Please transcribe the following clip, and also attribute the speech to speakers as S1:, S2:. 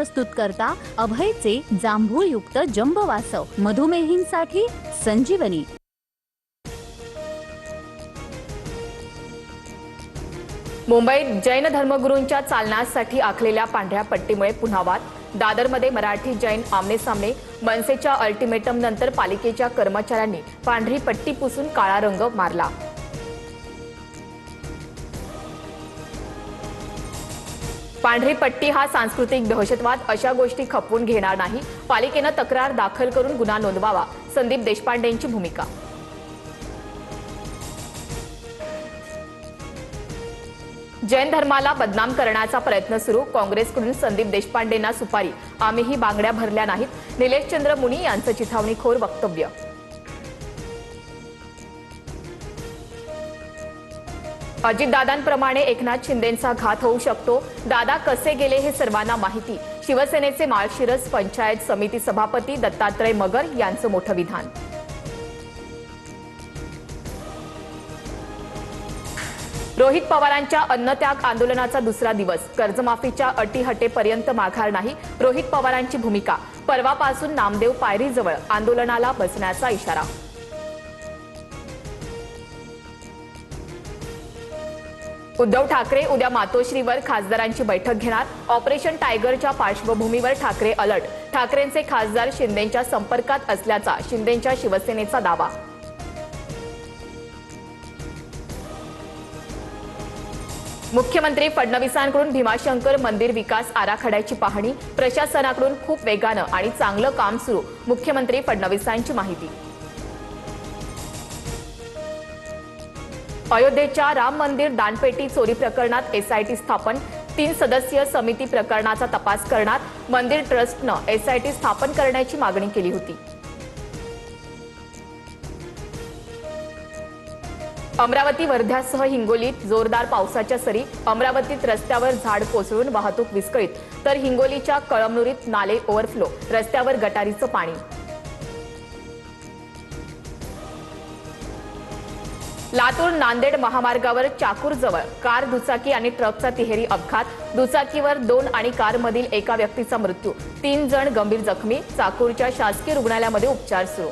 S1: प्रस्तुत करता अभयचे जांभूळयुक्त जंबो वासव मधुमेहींसाठी संजीवनी।
S2: मुंबईत जैन धर्मगुरूंच्या चालण्यासाठी आखलेल्या पांढऱ्या पट्टीमुळे पुन्हा वाद। दादरमध्ये मराठी जैन आमनेसामने। मनसेच्या अल्टिमेटम नंतर पालिकेच्या कर्मचाऱ्यांनी पांढरी पट्टी पुसून काळा रंग मारला। पांढरी पट्टी हा सांस्कृतिक दहशतवाद, अशा गोष्टी खपवून घेणार नाही। पालिकेने तक्रार दाखल करून गुन्हा नोंदवावा, संदीप देशपांडेंची भूमिका। जैन धर्माला बदनाम करण्याचा प्रयत्न सुरू। काँग्रेसकडून संदीप देशपांडेंना सुपारी, आम्हीही बांगड्या भरल्या नाहीत। निलेशचंद्र मुनी यांचं चिथावणीखोर वक्तव्य। अजितदादांप्रमाणे एकनाथ शिंदेंचा घात होऊ शकतो। दादा कसे गेले हे सर्वांना माहिती। शिवसेनेचे माळशिरस पंचायत समिती सभापती दत्तात्रय मगर यांचं मोठं विधान। रोहित पवारांच्या अन्नत्याग आंदोलनाचा दुसरा दिवस। कर्जमाफीच्या अटीहटेपर्यंत माघार नाही, रोहित पवारांची भूमिका। परवापासून नामदेव पायरीजवळ आंदोलनाला बसण्याचा इशारा। उद्धव ठाकरे उद्या मातोश्रीवर खासदारांची बैठक घेणार। ऑपरेशन टायगरच्या पार्श्वभूमीवर ठाकरे अलर्ट। ठाकरेंचे खासदार शिंदेंच्या संपर्कात असल्याचा शिंदेंच्या शिवसेनेचा दावा। मुख्यमंत्री फडणवीसांकडून भीमाशंकर मंदिर विकास आराखड्याची पाहणी। प्रशासनाकडून खूप वेगानं आणि चांगलं काम सुरू, मुख्यमंत्री फडणवीसांची माहिती। अयोध्येच्या राम मंदिर दानपेटी चोरी प्रकरणात एसआयटी स्थापन। 3 सदस्यीय समिती प्रकरणाचा तपास करणार। मंदिर ट्रस्टनं एसआयटी स्थापन करण्याची मागणी केली होती। अमरावती वर्ध्यासह हिंगोलीत जोरदार पावसाच्या सरी। अमरावतीत रस्त्यावर झाड कोसळून वाहतूक विस्कळीत, तर हिंगोलीच्या कळमनुरीत नाले ओव्हरफ्लो, रस्त्यावर गटारीचं पाणी। लातूर नांदेड महामार्गावर चाकूरजवळ कार, दुचाकी आणि ट्रकचा तिहेरी अपघात। दुचाकीवर 2 आणि कारमधील एका व्यक्तीचा मृत्यू, 3 जण गंभीर जखमी। चाकूरच्या शासकीय रुग्णालयामध्ये उपचार सुरू।